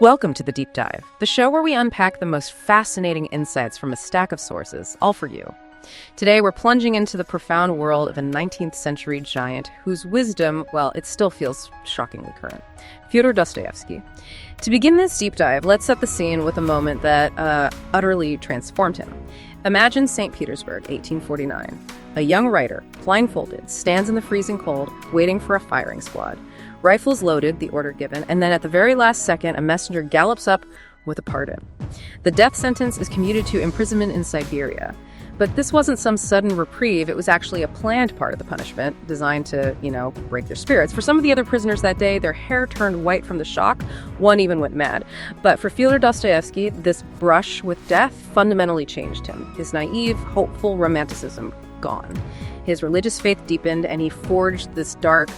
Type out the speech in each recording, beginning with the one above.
Welcome to The Deep Dive, the show where we unpack the most fascinating insights from a stack of sources, all for you. Today, we're plunging into the profound world of a 19th century giant whose wisdom, well, it still feels shockingly current. Fyodor Dostoevsky. To begin this deep dive, let's set the scene with a moment that utterly transformed him. Imagine St. Petersburg, 1849. A young writer, blindfolded, stands in the freezing cold, waiting for a firing squad. Rifles loaded, the order given, and then at the very last second, a messenger gallops up with a pardon. The death sentence is commuted to imprisonment in Siberia. But this wasn't some sudden reprieve, it was actually a planned part of the punishment, designed to, break their spirits. For some of the other prisoners that day, their hair turned white from the shock, one even went mad. But for Fyodor Dostoevsky, this brush with death fundamentally changed him. His naive, hopeful romanticism gone. His religious faith deepened, and he forged this dark,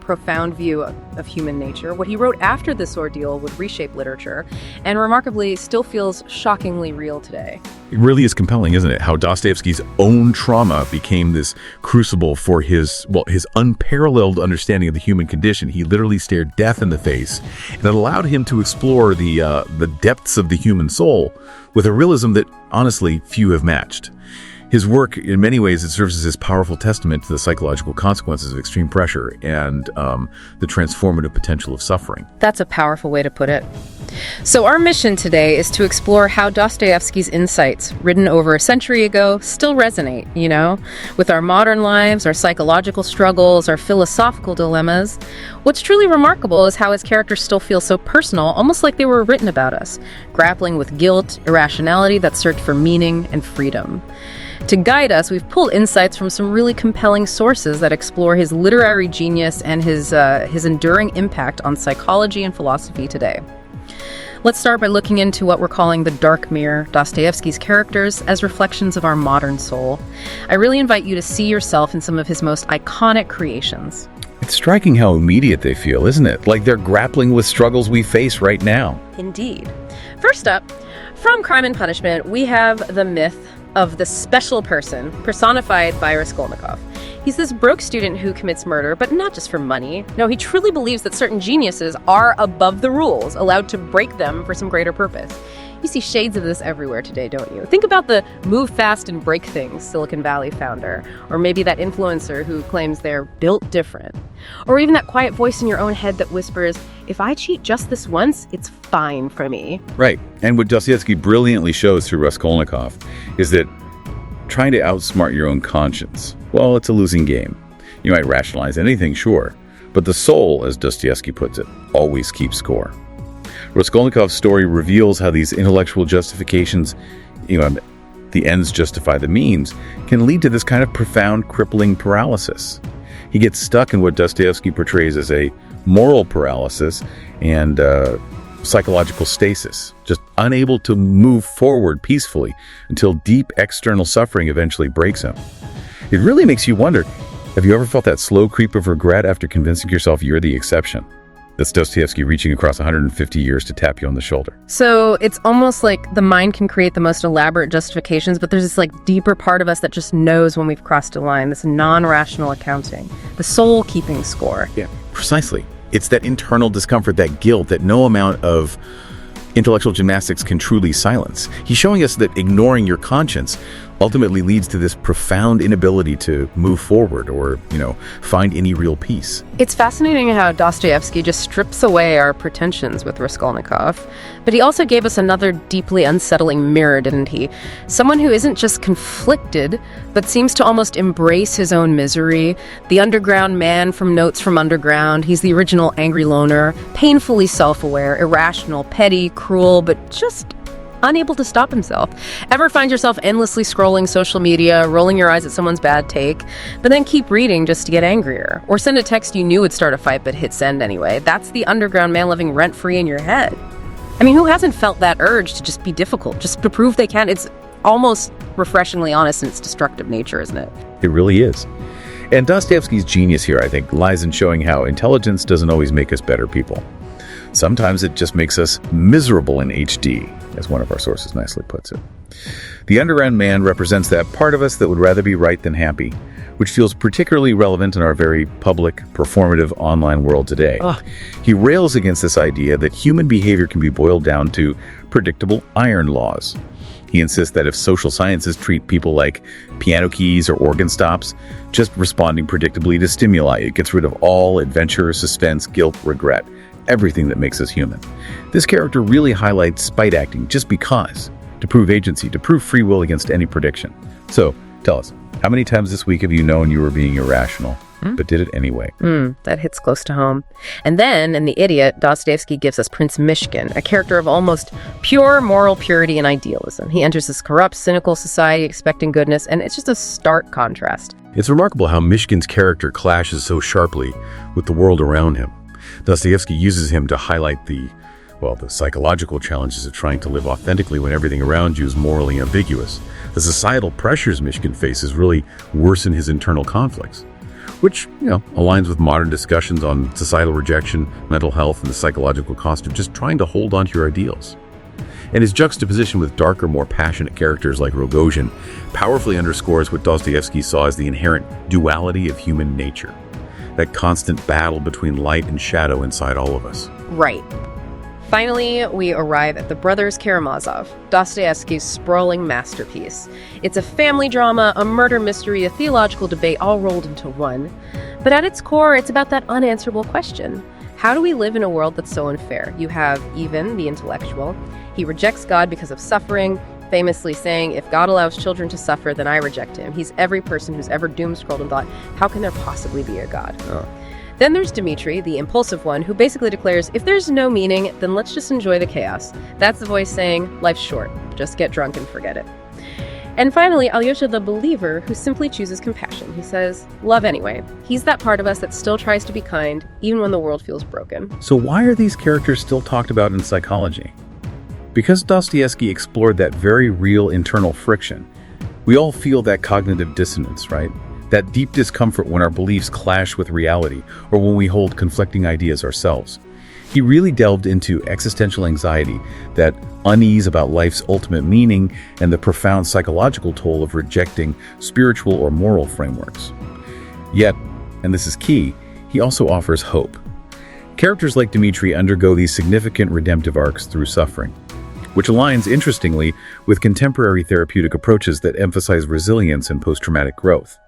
profound view of human nature. What he wrote after this ordeal would reshape literature, and remarkably still feels shockingly real today. It really is compelling, isn't it? How Dostoevsky's own trauma became this crucible for his unparalleled understanding of the human condition. He literally stared death in the face, and it allowed him to explore the depths of the human soul with a realism that, honestly, few have matched. His work, in many ways, it serves as his powerful testament to the psychological consequences of extreme pressure and the transformative potential of suffering. That's a powerful way to put it. So our mission today is to explore how Dostoevsky's insights, written over a century ago, still resonate, with our modern lives, our psychological struggles, our philosophical dilemmas. What's truly remarkable is how his characters still feel so personal, almost like they were written about us, grappling with guilt, irrationality that searched for meaning and freedom. To guide us, we've pulled insights from some really compelling sources that explore his literary genius and his enduring impact on psychology and philosophy today. Let's start by looking into what we're calling the dark mirror, Dostoevsky's characters as reflections of our modern soul. I really invite you to see yourself in some of his most iconic creations. It's striking how immediate they feel, isn't it? Like they're grappling with struggles we face right now. Indeed. First up, from Crime and Punishment, we have the myth of the special person personified by Raskolnikov. He's this broke student who commits murder, but not just for money. No, he truly believes that certain geniuses are above the rules, allowed to break them for some greater purpose. You see shades of this everywhere today, don't you? Think about the move fast and break things Silicon Valley founder, or maybe that influencer who claims they're built different. Or even that quiet voice in your own head that whispers, if I cheat just this once, it's fine for me. Right. And what Dostoevsky brilliantly shows through Raskolnikov is that trying to outsmart your own conscience, well, it's a losing game. You might rationalize anything, sure, but the soul, as Dostoevsky puts it, always keeps score. Raskolnikov's story reveals how these intellectual justifications, the ends justify the means, can lead to this kind of profound, crippling paralysis. He gets stuck in what Dostoevsky portrays as a moral paralysis and psychological stasis, just unable to move forward peacefully until deep external suffering eventually breaks him. It really makes you wonder, have you ever felt that slow creep of regret after convincing yourself you're the exception? That's Dostoevsky reaching across 150 years to tap you on the shoulder. So it's almost like the mind can create the most elaborate justifications, but there's this deeper part of us that just knows when we've crossed a line, this non-rational accounting, the soul keeping score. Yeah, precisely. It's that internal discomfort, that guilt, that no amount of intellectual gymnastics can truly silence. He's showing us that ignoring your conscience ultimately leads to this profound inability to move forward or, find any real peace. It's fascinating how Dostoevsky just strips away our pretensions with Raskolnikov, but he also gave us another deeply unsettling mirror, didn't he? Someone who isn't just conflicted, but seems to almost embrace his own misery. The underground man from Notes from Underground, he's the original angry loner, painfully self-aware, irrational, petty, cruel, but just unable to stop himself. Ever find yourself endlessly scrolling social media, rolling your eyes at someone's bad take, but then keep reading just to get angrier? Or send a text you knew would start a fight but hit send anyway? That's the underground man living rent-free in your head. I mean, who hasn't felt that urge to just be difficult, just to prove they can? It's almost refreshingly honest in its destructive nature, isn't it? It really is. And Dostoevsky's genius here, I think, lies in showing how intelligence doesn't always make us better people. Sometimes it just makes us miserable in HD. as one of our sources nicely puts it. The underground man represents that part of us that would rather be right than happy, which feels particularly relevant in our very public, performative online world today. He rails against this idea that human behavior can be boiled down to predictable iron laws. He insists that if social sciences treat people like piano keys or organ stops, just responding predictably to stimuli, it gets rid of all adventure, suspense, guilt, regret, everything that makes us human. This character really highlights spite acting just because, to prove agency, to prove free will against any prediction. So, tell us, how many times this week have you known you were being irrational, but did it anyway? That hits close to home. And then, in The Idiot, Dostoevsky gives us Prince Mishkin, a character of almost pure moral purity and idealism. He enters this corrupt, cynical society expecting goodness, and it's just a stark contrast. It's remarkable how Mishkin's character clashes so sharply with the world around him. Dostoevsky uses him to highlight the psychological challenges of trying to live authentically when everything around you is morally ambiguous. The societal pressures Mishkin faces really worsen his internal conflicts, which, aligns with modern discussions on societal rejection, mental health, and the psychological cost of just trying to hold on to your ideals. And his juxtaposition with darker, more passionate characters like Rogozhin powerfully underscores what Dostoevsky saw as the inherent duality of human nature, that constant battle between light and shadow inside all of us. Right. Finally, we arrive at the Brothers Karamazov, Dostoevsky's sprawling masterpiece. It's a family drama, a murder mystery, a theological debate all rolled into one. But at its core, it's about that unanswerable question. How do we live in a world that's so unfair? You have Ivan, the intellectual. He rejects God because of suffering, famously saying, if God allows children to suffer, then I reject him. He's every person who's ever doom-scrolled and thought, how can there possibly be a God? Then there's Dmitri, the impulsive one, who basically declares, if there's no meaning, then let's just enjoy the chaos. That's the voice saying, life's short, just get drunk and forget it. And finally, Alyosha, the believer, who simply chooses compassion. He says, love anyway. He's that part of us that still tries to be kind, even when the world feels broken. So why are these characters still talked about in psychology? Because Dostoevsky explored that very real internal friction. We all feel that cognitive dissonance, right? That deep discomfort when our beliefs clash with reality, or when we hold conflicting ideas ourselves. He really delved into existential anxiety, that unease about life's ultimate meaning, and the profound psychological toll of rejecting spiritual or moral frameworks. Yet, and this is key, he also offers hope. Characters like Dmitri undergo these significant redemptive arcs through suffering, which aligns, interestingly, with contemporary therapeutic approaches that emphasize resilience and post-traumatic growth,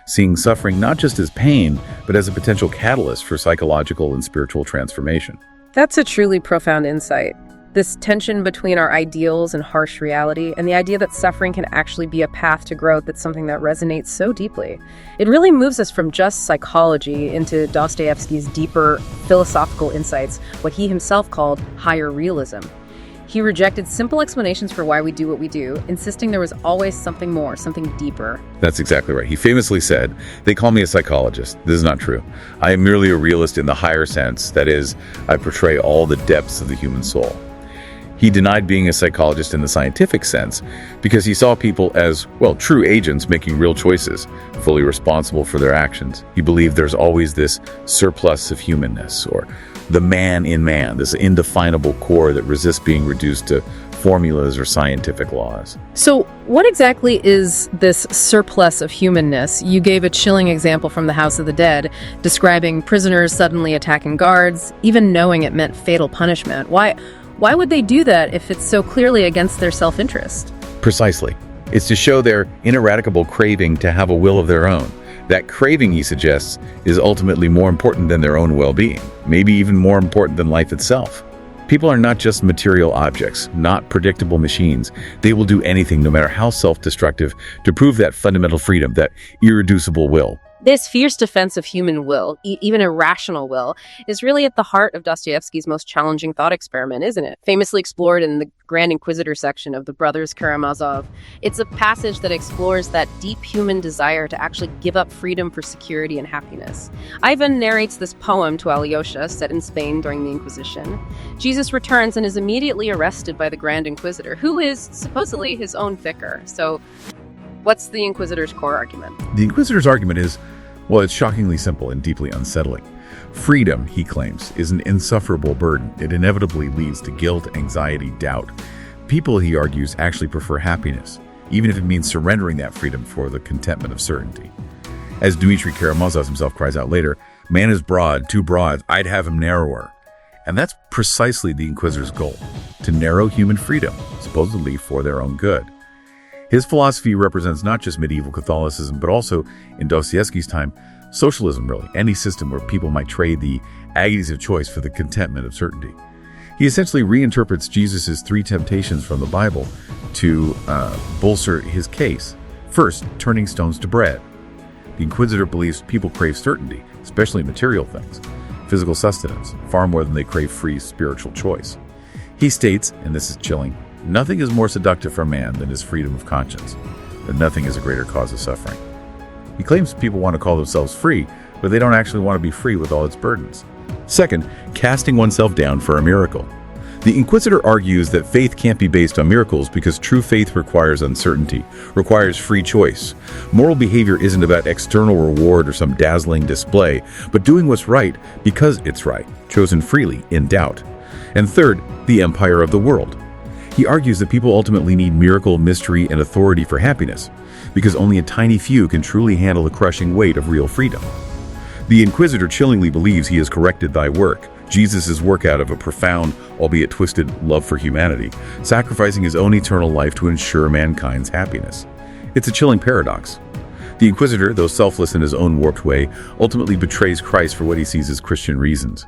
seeing suffering not just as pain, but as a potential catalyst for psychological and spiritual transformation. That's a truly profound insight. This tension between our ideals and harsh reality, and the idea that suffering can actually be a path to growth, that's something that resonates so deeply. It really moves us from just psychology into Dostoevsky's deeper philosophical insights, what he himself called higher realism. He rejected simple explanations for why we do what we do, insisting there was always something more, something deeper. That's exactly right. He famously said, "They call me a psychologist. This is not true. I am merely a realist in the higher sense. That is, I portray all the depths of the human soul." He denied being a psychologist in the scientific sense because he saw people as, true agents making real choices, fully responsible for their actions. He believed there's always this surplus of humanness, or the man in man, this indefinable core that resists being reduced to formulas or scientific laws. So what exactly is this surplus of humanness? You gave a chilling example from The House of the Dead, describing prisoners suddenly attacking guards, even knowing it meant fatal punishment. Why would they do that if it's so clearly against their self-interest? Precisely. It's to show their ineradicable craving to have a will of their own. That craving, he suggests, is ultimately more important than their own well-being, maybe even more important than life itself. People are not just material objects, not predictable machines. They will do anything, no matter how self-destructive, to prove that fundamental freedom, that irreducible will. This fierce defense of human will, even irrational will, is really at the heart of Dostoevsky's most challenging thought experiment, isn't it? Famously explored in the Grand Inquisitor section of the Brothers Karamazov. It's a passage that explores that deep human desire to actually give up freedom for security and happiness. Ivan narrates this poem to Alyosha, set in Spain during the Inquisition. Jesus returns and is immediately arrested by the Grand Inquisitor, who is supposedly his own vicar. So what's the Inquisitor's core argument? The Inquisitor's argument is, it's shockingly simple and deeply unsettling. Freedom, he claims, is an insufferable burden. It inevitably leads to guilt, anxiety, doubt. people, he argues, actually prefer happiness, even if it means surrendering that freedom for the contentment of certainty. As Dmitry Karamazov himself cries out later, "Man is broad, too broad, I'd have him narrower." And that's precisely the Inquisitor's goal, to narrow human freedom, supposedly for their own good. His philosophy represents not just medieval Catholicism, but also, in Dostoevsky's time, socialism, really, any system where people might trade the agonies of choice for the contentment of certainty. He essentially reinterprets Jesus' 3 temptations from the Bible to bolster his case. First, turning stones to bread. The Inquisitor believes people crave certainty, especially material things, physical sustenance, far more than they crave free spiritual choice. He states, and this is chilling, "Nothing is more seductive for man than his freedom of conscience, and nothing is a greater cause of suffering." He claims people want to call themselves free, but they don't actually want to be free with all its burdens. Second, casting oneself down for a miracle. The Inquisitor argues that faith can't be based on miracles because true faith requires uncertainty, requires free choice. Moral behavior isn't about external reward or some dazzling display, but doing what's right because it's right, chosen freely, in doubt. And third, the empire of the world. He argues that people ultimately need miracle, mystery, and authority for happiness, because only a tiny few can truly handle the crushing weight of real freedom. The Inquisitor chillingly believes he has corrected thy work, Jesus' work out of a profound, albeit twisted, love for humanity, sacrificing his own eternal life to ensure mankind's happiness. It's a chilling paradox. The Inquisitor, though selfless in his own warped way, ultimately betrays Christ for what he sees as Christian reasons.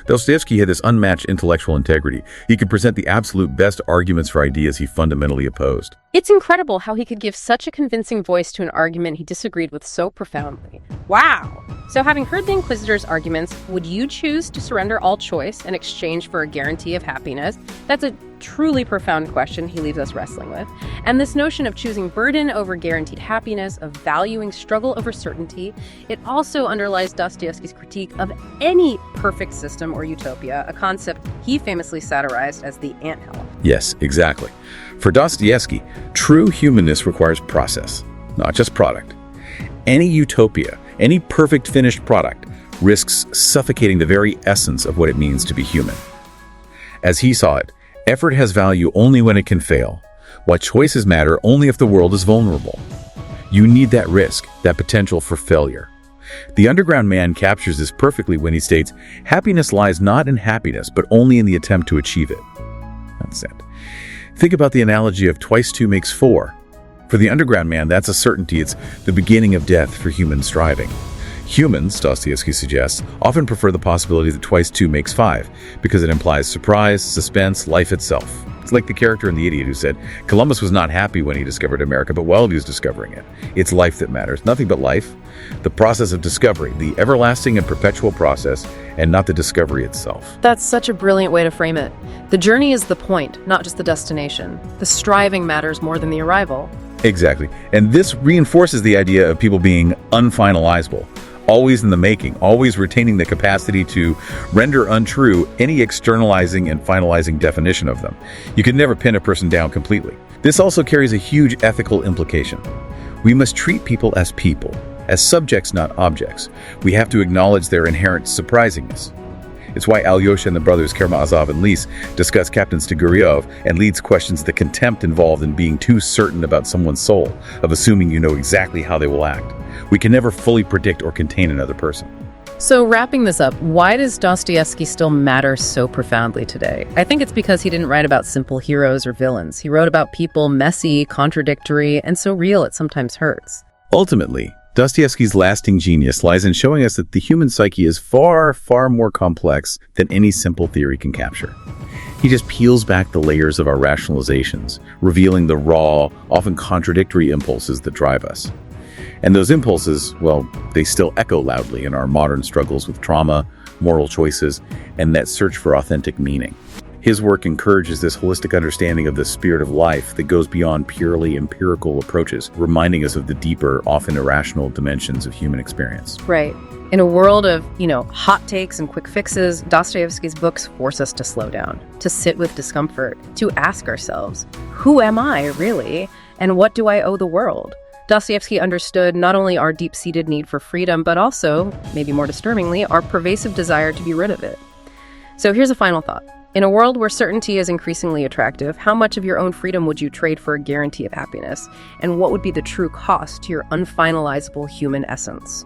Dostoevsky had this unmatched intellectual integrity. He could present the absolute best arguments for ideas he fundamentally opposed. It's incredible how he could give such a convincing voice to an argument he disagreed with so profoundly. Wow! So having heard the Inquisitor's arguments, would you choose to surrender all choice in exchange for a guarantee of happiness? That's a truly profound question he leaves us wrestling with. And this notion of choosing burden over guaranteed happiness, of valuing struggle over certainty, it also underlies Dostoevsky's critique of any perfect system or utopia, a concept he famously satirized as the anthill. Yes, exactly. For Dostoevsky, true humanness requires process, not just product. Any utopia, any perfect finished product, risks suffocating the very essence of what it means to be human. As he saw it, effort has value only when it can fail, while choices matter only if the world is vulnerable. You need that risk, that potential for failure. The Underground Man captures this perfectly when he states, "Happiness lies not in happiness, but only in the attempt to achieve it." That's it. Think about the analogy of twice two makes four. For the Underground Man, that's a certainty. It's the beginning of death for human striving. Humans, Dostoevsky suggests, often prefer the possibility that twice two makes five, because it implies surprise, suspense, life itself. It's like the character in The Idiot who said, Columbus was not happy when he discovered America, but while he was discovering it. It's life that matters, nothing but life. The process of discovery, the everlasting and perpetual process, and not the discovery itself. That's such a brilliant way to frame it. The journey is the point, not just the destination. The striving matters more than the arrival. Exactly. And this reinforces the idea of people being unfinalizable, always in the making, always retaining the capacity to render untrue any externalizing and finalizing definition of them. You can never pin a person down completely. This also carries a huge ethical implication. We must treat people, as subjects, not objects. We have to acknowledge their inherent surprisingness. It's why Alyosha and the brothers Karamazov and Lis discuss Captain Stiguriov, and Leeds questions the contempt involved in being too certain about someone's soul, of assuming you know exactly how they will act. We can never fully predict or contain another person. So wrapping this up, why does Dostoevsky still matter so profoundly today? I think it's because he didn't write about simple heroes or villains. He wrote about people messy, contradictory, and so real it sometimes hurts. Ultimately, Dostoevsky's lasting genius lies in showing us that the human psyche is far, far more complex than any simple theory can capture. He just peels back the layers of our rationalizations, revealing the raw, often contradictory impulses that drive us. And those impulses, well, they still echo loudly in our modern struggles with trauma, moral choices, and that search for authentic meaning. His work encourages this holistic understanding of the spirit of life that goes beyond purely empirical approaches, reminding us of the deeper, often irrational dimensions of human experience. Right. In a world of, hot takes and quick fixes, Dostoevsky's books force us to slow down, to sit with discomfort, to ask ourselves, who am I really? And what do I owe the world? Dostoevsky understood not only our deep-seated need for freedom, but also, maybe more disturbingly, our pervasive desire to be rid of it. So here's a final thought. In a world where certainty is increasingly attractive, how much of your own freedom would you trade for a guarantee of happiness? And what would be the true cost to your unfinalizable human essence?